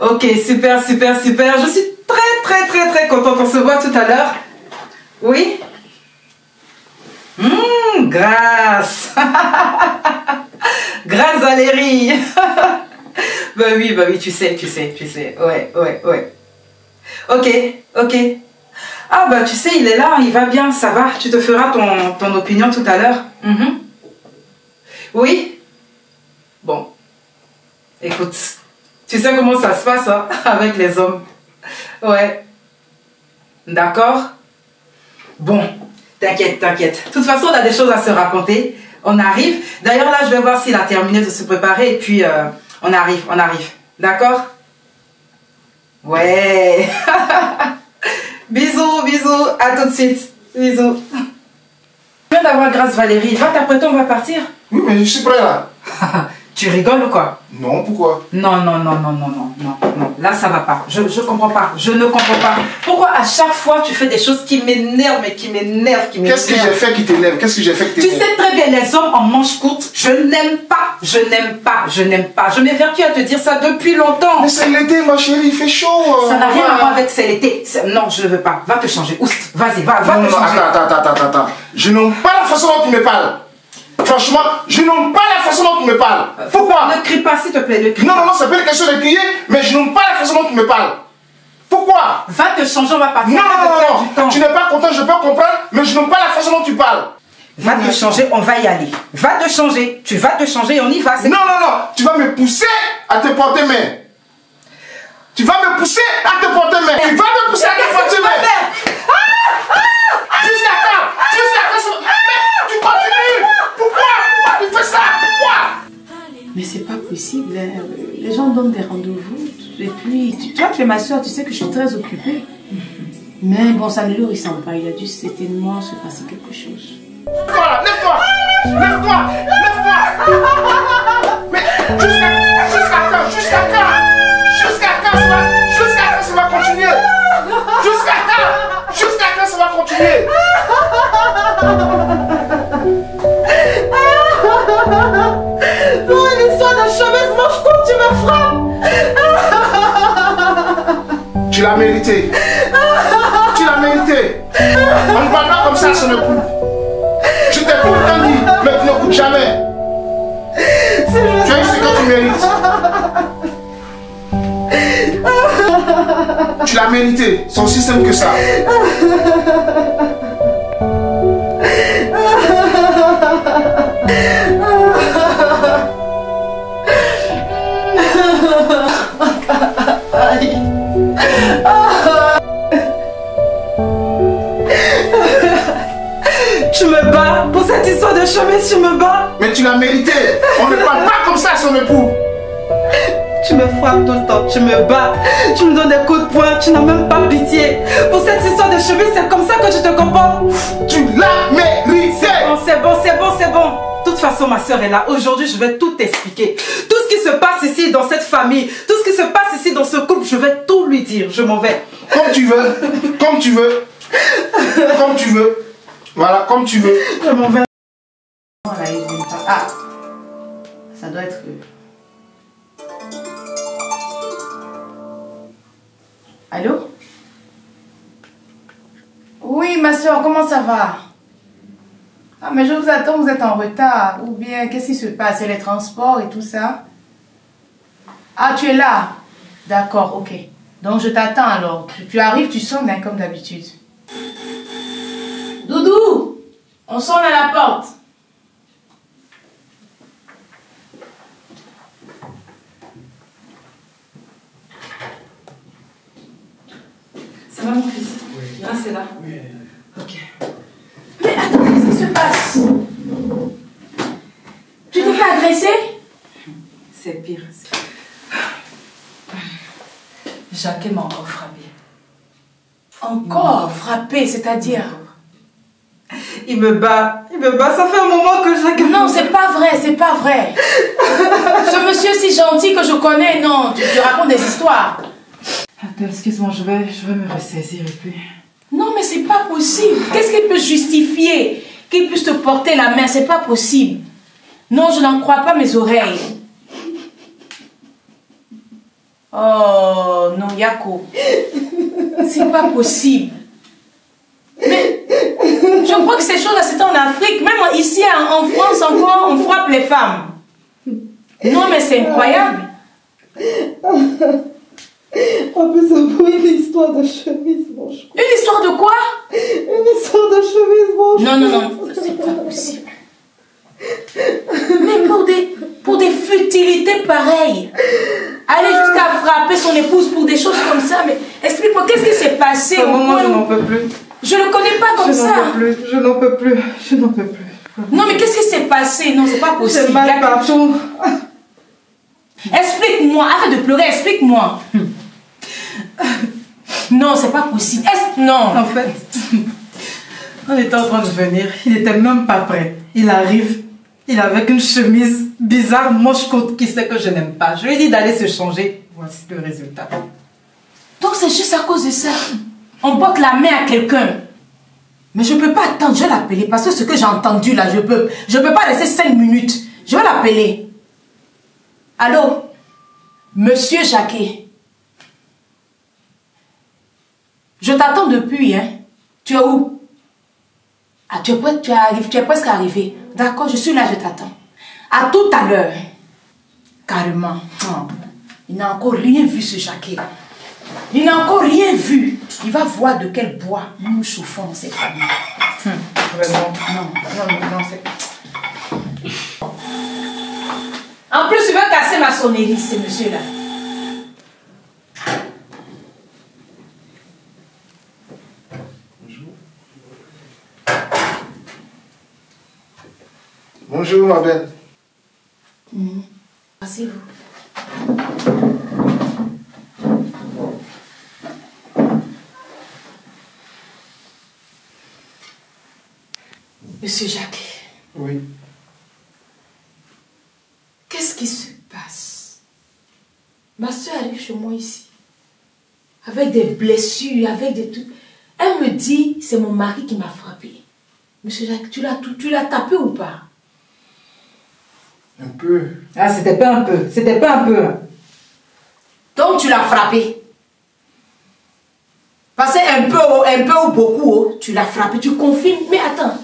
Ok, super, super, super. Je suis très contente. On se voit tout à l'heure. Oui? Grâce. Grâce Valérie. Bah oui, tu sais. Ouais. Ok. Ah bah tu sais, il est là, il va bien, ça va. Tu te feras ton opinion tout à l'heure. Oui? Bon. Écoute, tu sais comment ça se passe hein, avec les hommes. Ouais. D'accord? Bon, t'inquiète. De toute façon, on a des choses à se raconter. On arrive. D'ailleurs, là, je vais voir s'il a terminé de se préparer et puis on arrive. D'accord? Ouais. Bisous. À tout de suite. Bisous. Je viens d'avoir Grâce Valérie. Va t'apprêter, on va partir. Oui, mais je suis prêt là. Tu rigoles ou quoi? Non, pourquoi? Non. Là, ça va pas. Je comprends pas. Je ne comprends pas. Pourquoi à chaque fois tu fais des choses qui m'énervent et qui m'énervent? Qu'est-ce que j'ai fait qui t'énerve? Tu sais très bien, les hommes en manches courtes, je n'aime pas. Je m'évertue à te dire ça depuis longtemps. Mais c'est l'été, ma chérie, il fait chaud. Ça n'a rien à voir avec c'est l'été. Non, je ne veux pas. Va te changer. Oust, vas-y, va te changer. Attends. Je n'aime pas la façon dont tu me parles. Franchement, je n'aime pas la façon dont tu me parles. Pourquoi? Ne crie pas, s'il te plaît, ne crie pas. Non, c'est pas une question de crier, mais je n'aime pas la façon dont tu me parles. Pourquoi? Va te changer, on va partir. Non. Tu n'es pas content, je peux comprendre, mais je n'aime pas la façon dont tu parles. Va te changer, on va y aller. Va te changer, tu vas te changer et on y va. Non, tu vas me pousser à te porter main. Tu vas me pousser à te porter main. Jusqu'à quand? Mais tu continues. Pourquoi tu fais ça? Pourquoi? Mais c'est pas possible. Les gens donnent des rendez-vous. Et puis, toi, tu es ma soeur, tu sais que je suis très occupée. Mais bon, ça ne le ressemble pas. Il a dû certainement se passer quelque chose. Lève-toi. Mais jusqu'à quand ça va continuer? Jusqu'à quand ça va continuer? Pour une histoire de chemise manche courte, tu me frappes. Tu l'as mérité. On ne parle pas comme ça, son époux. Je t'ai pourtant dit, mais tu n'écoutes jamais. Tu as eu ce que tu mérites. Tu l'as mérité. C'est aussi simple que ça. Tu me bats pour cette histoire de chemise, tu me bats. Mais tu l'as mérité. On ne parle pas comme ça à son époux. Tu me frappes tout le temps, tu me bats, tu me donnes des coups de poing, tu n'as même pas pitié. Pour cette histoire de chemise, c'est comme ça que tu te comportes. Tu l'as mérité. C'est bon. De toute façon, ma soeur est là. Aujourd'hui, je vais tout t'expliquer. Tout ce qui se passe ici dans cette famille, tout ce qui se passe ici dans ce couple, je vais tout lui dire. Je m'en vais. Comme tu veux. Voilà, comme tu veux. Je m'en vais. Ah, ça doit être... Allô? Oui, ma soeur, comment ça va? Ah, mais je vous attends, vous êtes en retard. Ou bien, qu'est-ce qui se passe? Il y a les transports et tout ça? Ah, tu es là? D'accord, ok. Donc, je t'attends alors. Tu arrives, tu sonnes hein, comme d'habitude. Doudou! On sonne à la porte. Ça va mon fils? Oui. Ah, c'est là? Oui. Ok. Mais attends, qu'est-ce qui se passe? Tu t'es fait agresser? C'est pire. Jacques m'a encore frappé. Encore frappé, c'est-à-dire? Il me bat, ça fait un moment que Jacques... Non, c'est pas vrai. Ce monsieur si gentil que je connais, non, tu racontes des histoires. Attends, excuse-moi, je vais me ressaisir et puis... Non, mais c'est pas possible. Qu'est-ce qui peut justifier qu'il puisse te porter la main? C'est pas possible. Non, je n'en crois pas mes oreilles. Oh, non, Yako. C'est pas possible. Mais je crois que ces choses-là, c'était en Afrique. Même ici, en France, encore, on frappe les femmes. Non, mais c'est incroyable. En plus, c'est pour une histoire de chemise manche courte. Une histoire de quoi? Une histoire de chemise manche courte. Non, non, non, c'est pas possible. Mais pour des futilités pareilles. Aller jusqu'à frapper son épouse pour des choses comme ça. Mais explique-moi, qu'est-ce qui s'est passé? Moi, je n'en peux plus. Je ne connais pas comme ça. Je n'en peux plus. Je n'en peux plus. Non, mais qu'est-ce qui s'est passé? Non, c'est pas possible. J'ai mal partout. Explique-moi, arrête de pleurer, explique-moi. Non, c'est pas possible. Non. En fait, on était en train de venir. Il n'était même pas prêt. Il arrive. Il est avec une chemise bizarre, manche courte, qui sait que je n'aime pas. Je lui ai dit d'aller se changer. Voici le résultat. Donc c'est juste à cause de ça. On porte la main à quelqu'un. Mais je ne peux pas attendre, je vais l'appeler. Parce que ce que j'ai entendu là, je peux pas rester 5 minutes. Je vais l'appeler. Allô? Monsieur Jacquet. Je t'attends depuis, hein. Tu es où? Ah, tu es presque arrivé. D'accord, je suis là, je t'attends. À tout à l'heure. Carrément. Oh. Il n'a encore rien vu, ce Jacquet. Il n'a encore rien vu. Il va voir de quel bois nous chauffons dans cette famille. Vraiment? Non, c'est... En plus, il va casser ma sonnerie, ce monsieur-là. Bonjour, ma belle. Asseyez-vous. Monsieur Jacques. Oui. Qu'est-ce qui se passe? Ma soeur arrive chez moi ici. Avec des blessures, avec des trucs. Elle me dit, c'est mon mari qui m'a frappé. Monsieur Jacques, tu l'as tapé ou pas? Un peu. Ah, c'était pas un peu. C'était pas un peu. Donc tu l'as frappé. Parce que un peu ou beaucoup, tu l'as frappé, tu confirmes. Mais attends,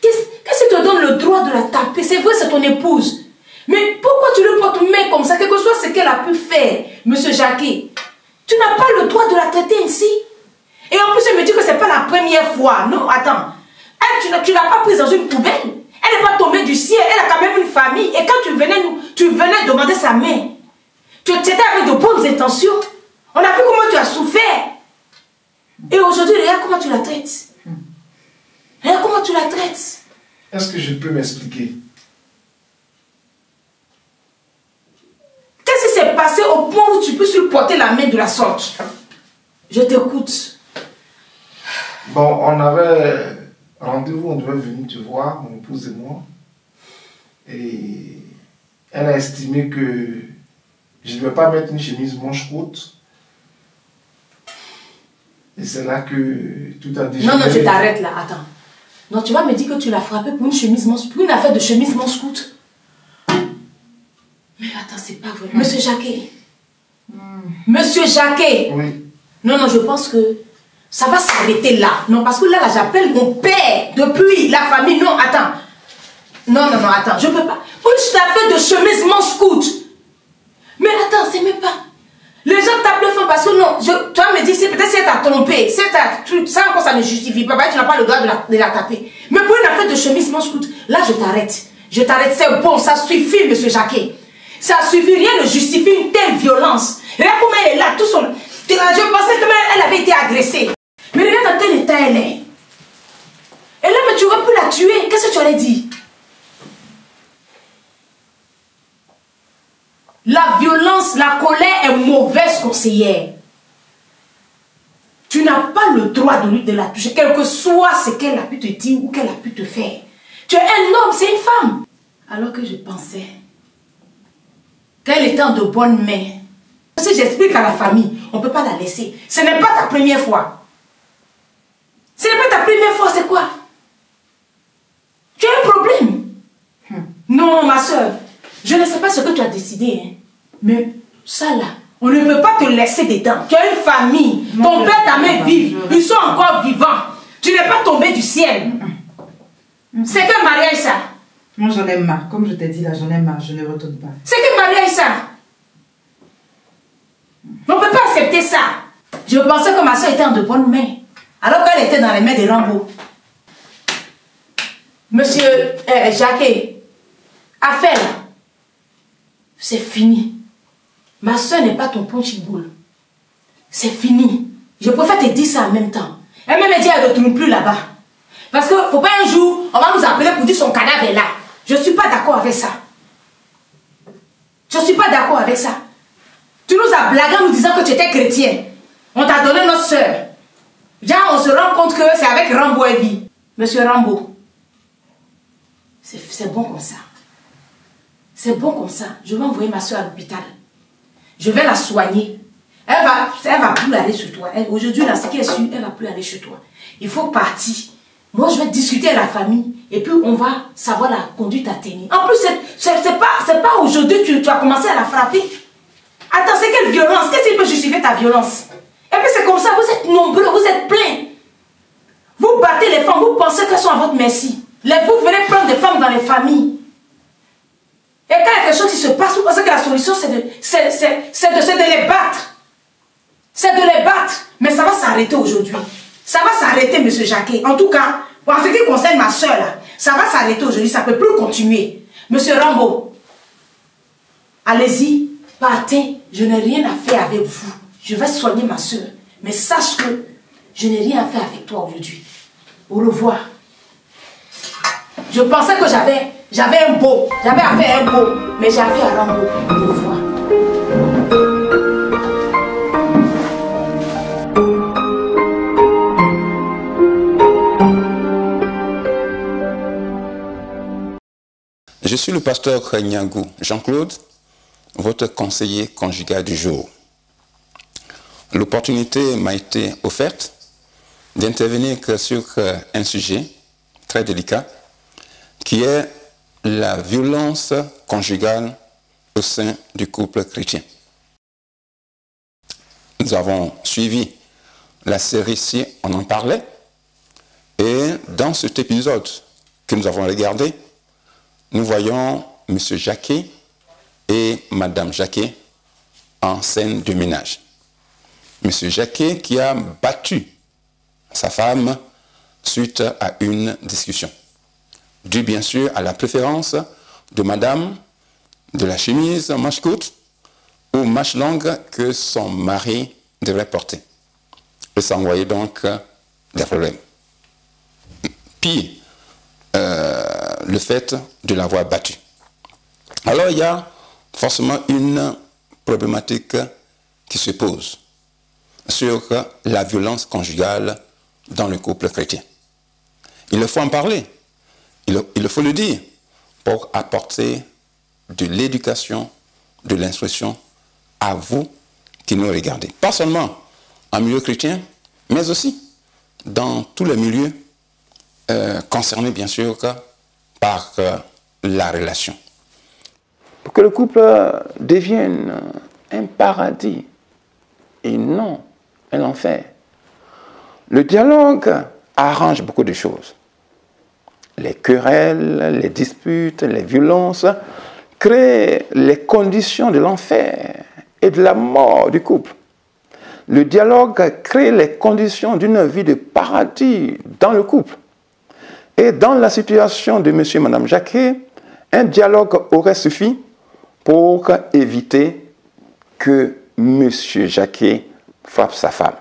qu'est-ce qui te donne le droit de la taper? C'est vrai, c'est ton épouse. Mais pourquoi tu le portes main comme ça, quel que soit ce qu'elle a pu faire, monsieur Jacquet? Tu n'as pas le droit de la traiter ainsi. Et en plus, elle me dit que ce n'est pas la première fois. Non, attends. Elle, tu ne l'as pas prise dans une poubelle. Elle n'est pas tombée du ciel. Elle a quand même une famille. Et quand tu venais demander sa main, tu étais avec de bonnes intentions. On a vu comment tu as souffert. Et aujourd'hui, regarde comment tu la traites. Regarde comment tu la traites. Est-ce que je peux m'expliquer? Qu'est-ce qui s'est passé au point où tu peux lui porter la main de la sorte? Je t'écoute. Bon, on avait rendez-vous, on devait venir te voir, mon épouse et moi. Et elle a estimé que je ne devais pas mettre une chemise manche courte. Et c'est là que tout a dégénéré. Non, je t'arrête là, attends. Non, tu vas me dire que tu l'as frappé pour une chemise manche, pour une affaire de chemise manche courte. Mais attends, c'est pas vrai. Monsieur Jacquet. Monsieur Jacquet. Oui. Non, je pense que ça va s'arrêter là. Non, parce que là, j'appelle mon père depuis la famille. Non, attends. Non, attends, je peux pas. Une affaire de chemise manche courte. Mais attends, c'est même pas. Les gens tapent le feu parce que non, tu vas me dire, c'est peut-être si elle t'a trompé, ça encore ça ne justifie pas, tu n'as pas le droit de la taper. Mais pour une affaire de chemise manche courte, là je t'arrête. Je t'arrête, c'est bon, ça suffit, monsieur Jacquet. Ça suffit, rien ne justifie une telle violence. Regarde comment elle est là, tout son... Je pensais qu'elle avait été agressée. Mais regarde dans quel état elle est. Et là, mais tu aurais pu la tuer, qu'est-ce que tu aurais dit? La violence, la colère est mauvaise conseillère. Tu n'as pas le droit de la toucher, quel que soit ce qu'elle a pu te dire ou qu'elle a pu te faire. Tu es un homme, c'est une femme. Alors que je pensais qu'elle était en de bonnes mains. Si j'explique à la famille, on ne peut pas la laisser. Ce n'est pas ta première fois. Ce n'est pas ta première fois, c'est quoi? Tu as un problème. Non, ma soeur. Je ne sais pas ce que tu as décidé, hein. Mais ça là, On ne peut pas te laisser dedans. Tu as une famille. Ton père, ta mère vivent. Ils sont encore vivants. Tu n'es pas tombé du ciel. C'est quel mariage ça? Moi j'en ai marre. Comme je t'ai dit là, j'en ai marre. Je ne retourne pas. C'est quel mariage ça? On ne peut pas accepter ça. Je pensais que ma soeur était en de bonnes mains. Alors qu'elle était dans les mains de Rambo. Monsieur Jacquet, affaire là, c'est fini. Ma soeur n'est pas ton punching ball. C'est fini. Je préfère te dire ça en même temps. Elle m'a dit qu'elle ne retourne plus là-bas. Parce que faut pas un jour, on va nous appeler pour dire son cadavre est là. Je ne suis pas d'accord avec ça. Je ne suis pas d'accord avec ça. Tu nous as blagué en nous disant que tu étais chrétien. On t'a donné notre soeur. Déjà, on se rend compte que c'est avec Rambo et vie. Monsieur Rambo, c'est bon comme ça. C'est bon comme ça. Je vais envoyer ma soeur à l'hôpital. Je vais la soigner. Elle va plus aller chez toi. Aujourd'hui, là, ce qui est sûr, elle va plus aller chez toi. Il faut partir. Moi, je vais discuter avec la famille. Et puis, on va savoir la conduite à tenir. En plus, c'est pas aujourd'hui que tu as commencé à la frapper. Attends, c'est quelle violence? Qu'est-ce qui peut justifier ta violence? Et puis, c'est comme ça, vous êtes nombreux, vous êtes pleins. Vous battez les femmes, vous pensez qu'elles sont à votre merci. Vous venez prendre des femmes dans les familles. Et quand il y a quelque chose qui se passe, vous pensez que la solution, c'est de les battre. C'est de les battre. Mais ça va s'arrêter aujourd'hui. Ça va s'arrêter, monsieur Jacquet. En tout cas, en ce qui concerne ma soeur, là, ça va s'arrêter aujourd'hui. Ça ne peut plus continuer. Monsieur Rambo, allez-y, partez. Je n'ai rien à faire avec vous. Je vais soigner ma soeur. Mais sache que je n'ai rien à faire avec toi aujourd'hui. Au revoir. Je pensais que j'avais un beau. J'avais affaire à un beau. Mais j'ai affaire à Rambo. Au revoir. Je suis le pasteur Nyangou Jean-Claude, votre conseiller conjugal du jour. L'opportunité m'a été offerte d'intervenir sur un sujet très délicat qui est la violence conjugale au sein du couple chrétien. Nous avons suivi la série Si on en parlait et dans cet épisode que nous avons regardé, nous voyons M. Jacquet et Mme Jacquet en scène de ménage. M. Jacquet qui a battu sa femme suite à une discussion. Dû bien sûr à la préférence de Madame de la chemise manche courte ou manche longue que son mari devrait porter. Et ça envoyait donc des problèmes. Puis, le fait de l'avoir battu. Alors il y a forcément une problématique qui se pose sur la violence conjugale dans le couple chrétien. Il faut en parler, il faut le dire pour apporter de l'éducation, de l'instruction à vous qui nous regardez. Pas seulement en milieu chrétien, mais aussi dans tous les milieux concernés bien sûr par la relation. Pour que le couple devienne un paradis et non un enfer, le dialogue arrange beaucoup de choses. Les querelles, les disputes, les violences créent les conditions de l'enfer et de la mort du couple. Le dialogue crée les conditions d'une vie de paradis dans le couple. Et dans la situation de monsieur et madame Jacquet, un dialogue aurait suffi pour éviter que monsieur Jacquet frappe sa femme.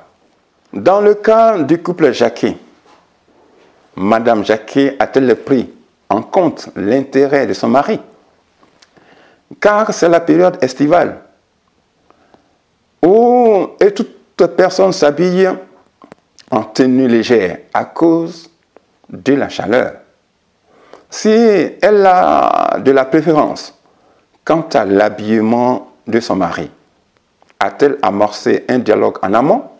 Dans le cas du couple Jacquet, madame Jacquet a-t-elle pris en compte l'intérêt de son mari? Car c'est la période estivale où toute personne s'habille en tenue légère à cause de la chaleur. Si elle a de la préférence quant à l'habillement de son mari, a-t-elle amorcé un dialogue en amont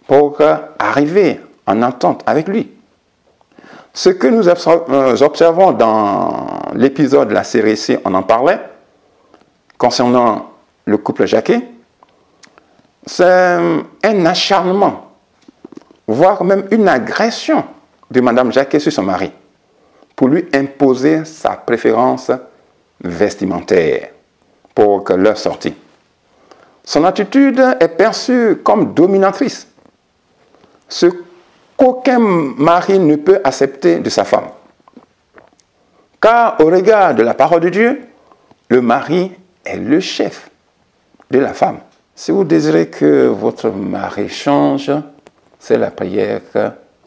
pour arriver en entente avec lui? Ce que nous observons dans l'épisode de la série Si on en parlait, concernant le couple Jacquet, c'est un acharnement, voire même une agression de Mme Jacquet sur son mari, pour lui imposer sa préférence vestimentaire pour leur sortie. Son attitude est perçue comme dominatrice, ce qu'aucun mari ne peut accepter de sa femme. Car au regard de la parole de Dieu, le mari est le chef de la femme. Si vous désirez que votre mari change, c'est la prière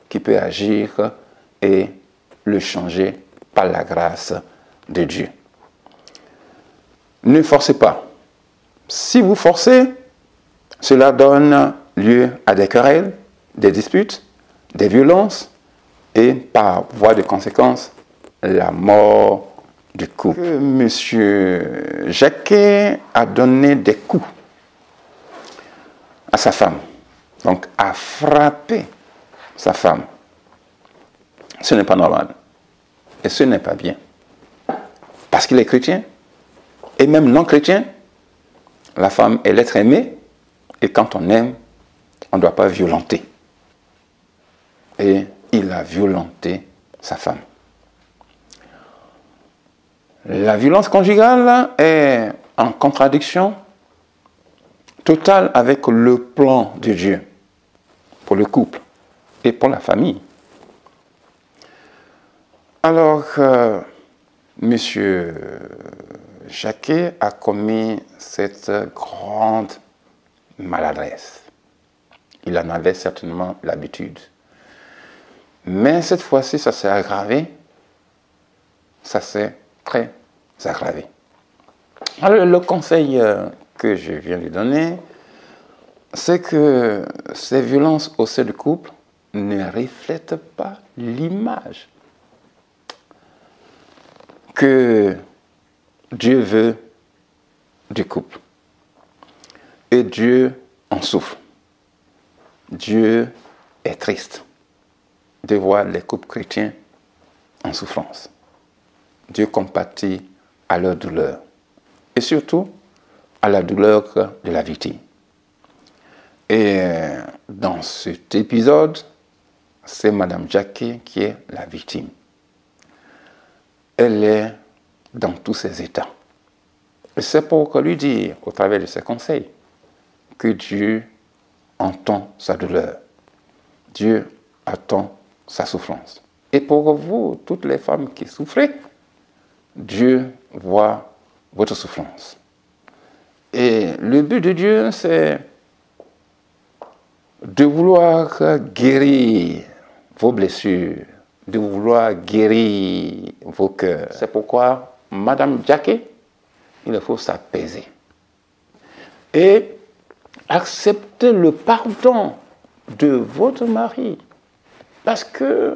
qui peut agir et le changer par la grâce de Dieu. Ne forcez pas. Si vous forcez, cela donne lieu à des querelles, des disputes, des violences et par voie de conséquence, la mort du couple. Monsieur Jacquet a donné des coups à sa femme, donc a frappé sa femme. Ce n'est pas normal et ce n'est pas bien. Parce qu'il est chrétien et même non chrétien, la femme est l'être aimé et quand on aime, on ne doit pas violenter. Et il a violenté sa femme. La violence conjugale est en contradiction totale avec le plan de Dieu pour le couple et pour la famille. Alors, Monsieur Jacquet a commis cette grande maladresse. Il en avait certainement l'habitude. Mais cette fois-ci, ça s'est aggravé. Ça s'est très aggravé. Alors, le conseil que je viens de donner, c'est que ces violences au sein du couple ne reflètent pas l'image que Dieu veut du couple. Et Dieu en souffre. Dieu est triste de voir les couples chrétiens en souffrance. Dieu compatit à leur douleur et surtout à la douleur de la victime. Et dans cet épisode, c'est Mme Jacquet qui est la victime. Elle est dans tous ses états. Et c'est pour lui dire, au travers de ses conseils, que Dieu entend sa douleur. Dieu attend sa souffrance. Et pour vous, toutes les femmes qui souffrez, Dieu voit votre souffrance. Et le but de Dieu, c'est de vouloir guérir vos blessures, de vouloir guérir vos cœurs. C'est pourquoi, Madame Jacquet, il faut s'apaiser et accepter le pardon de votre mari. Parce que,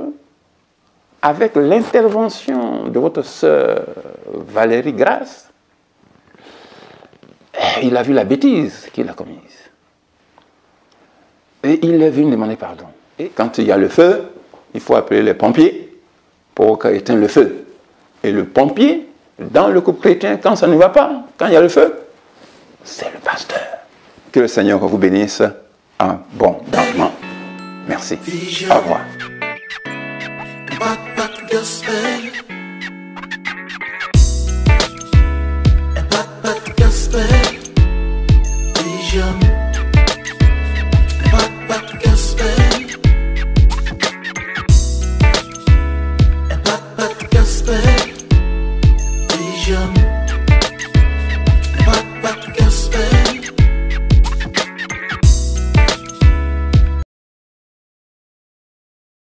avec l'intervention de votre sœur Valérie Grasse, il a vu la bêtise qu'il a commise. Et il est venu demander pardon. Et quand il y a le feu, il faut appeler les pompiers pour éteindre le feu. Et le pompier, dans le couple chrétien, quand ça ne va pas, quand il y a le feu, c'est le pasteur. Que le Seigneur vous bénisse abondamment. Merci. Au revoir.